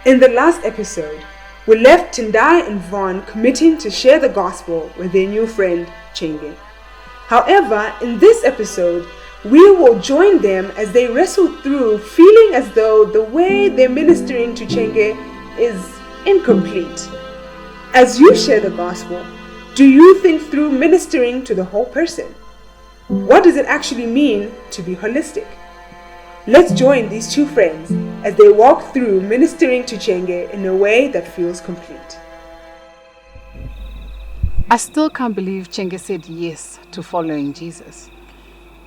In the last episode, we left Tendai and Vaughn committing to share the gospel with their new friend, Chenge. However, in this episode, we will join them as they wrestle through feeling as though the way they're ministering to Chenge is incomplete. As you share the gospel, do you think through ministering to the whole person? What does it actually mean to be holistic? Let's join these two friends as they walk through ministering to Chenge in a way that feels complete. I still can't believe Chenge said yes to following Jesus.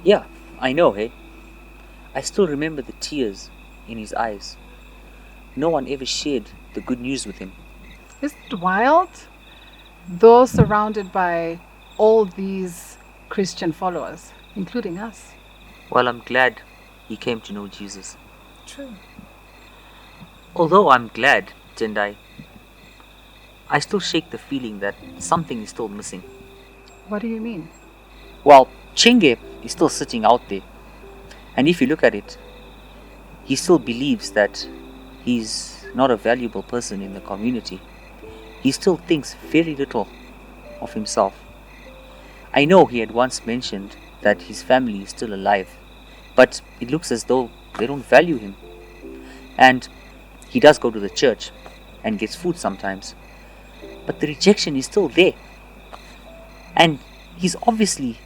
Yeah, I know, hey? I still remember the tears in his eyes. No one ever shared the good news with him. Isn't it wild? Though surrounded by all these Christian followers, including us. Well, I'm glad he came to know Jesus. True. Although I'm glad, Tendai, I still shake the feeling that something is still missing. What do you mean? Well, Chenge is still sitting out there. And if you look at it, he still believes that he's not a valuable person in the community. He still thinks very little of himself. I know he had once mentioned that his family is still alive, but it looks as though they don't value him. And he does go to the church and gets food sometimes, but the rejection is still there. And he's obviously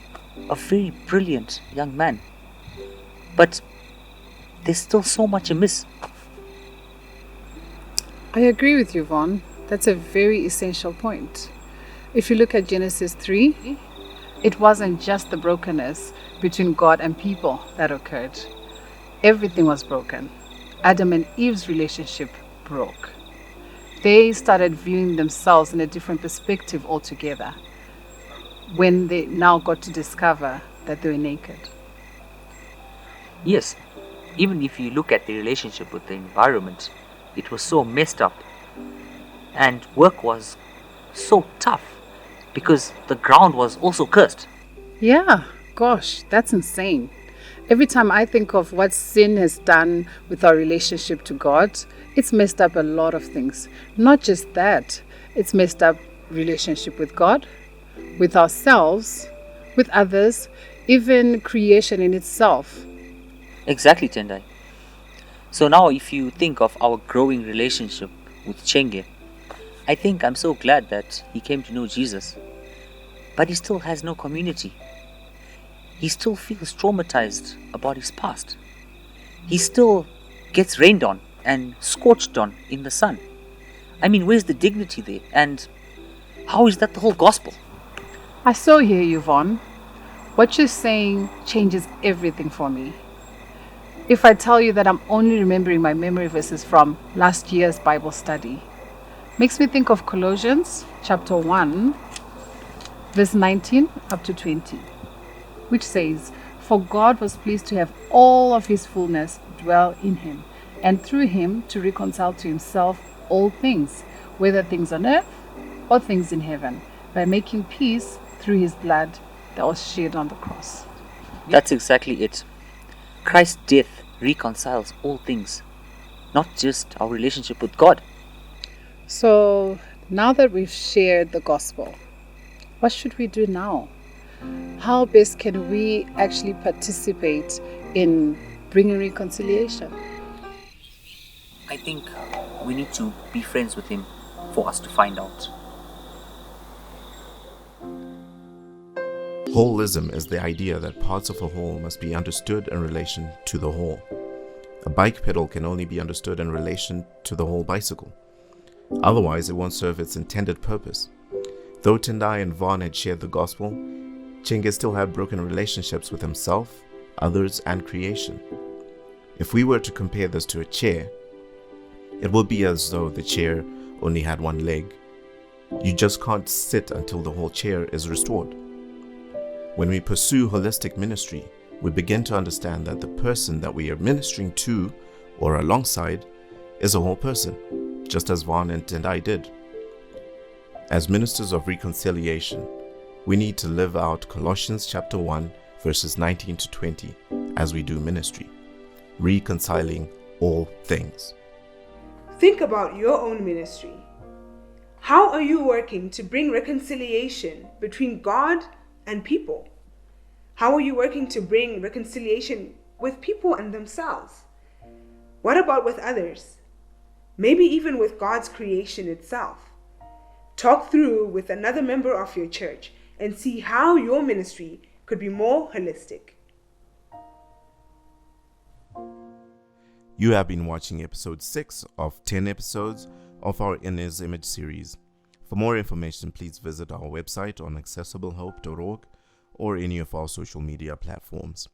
a very brilliant young man, but there's still so much amiss. I agree with you, Vaughn. That's a very essential point. If you look at Genesis 3, it wasn't just the brokenness between God and people that occurred. Everything was broken. Adam and Eve's relationship broke. They started viewing themselves in a different perspective altogether when they now got to discover that they were naked. Yes, even if you look at the relationship with the environment, it was so messed up. And work was so tough because the ground was also cursed. Yeah, gosh, that's insane. Every time I think of what sin has done with our relationship to God, it's messed up a lot of things. Not just that, it's messed up relationship with God, with ourselves, with others, even creation in itself. Exactly, Tendai. So now if you think of our growing relationship with Chenge, I think I'm so glad that he came to know Jesus. But he still has no community. He still feels traumatized about his past. He still gets rained on and scorched on in the sun. I mean, where's the dignity there? And how is that the whole gospel? I so hear you, Vaughn. What you're saying changes everything for me. If I tell you that I'm only remembering my memory verses from last year's Bible study, makes me think of Colossians chapter 1, verse 19 up to 20, which says, "For God was pleased to have all of his fullness dwell in him, and through him to reconcile to himself all things, whether things on earth or things in heaven, by making peace through his blood that was shed on the cross." That's exactly it. Christ's death reconciles all things, not just our relationship with God. So now that we've shared the gospel, what should we do now? How best can we actually participate in bringing reconciliation? I think we need to be friends with him for us to find out. Holism is the idea that parts of a whole must be understood in relation to the whole. A bike pedal can only be understood in relation to the whole bicycle. Otherwise, it won't serve its intended purpose. Though Tendai and Vaughn had shared the gospel, Chenge still had broken relationships with himself, others, and creation. If we were to compare this to a chair, it will be as though the chair only had one leg. You just can't sit until the whole chair is restored. When we pursue holistic ministry, we begin to understand that the person that we are ministering to or alongside is a whole person, just as Vaughn and Tendai did. As ministers of reconciliation, we need to live out Colossians chapter 1, verses 19 to 20 as we do ministry, reconciling all things. think about your own ministry. How are you working to bring reconciliation between God and people? How are you working to bring reconciliation with people and themselves? What about with others? Maybe even with God's creation itself. Talk through with another member of your church and see how your ministry could be more holistic. You have been watching episode 6 of 10 episodes of our In His Image series. For more information, please visit our website on accessiblehope.org or any of our social media platforms.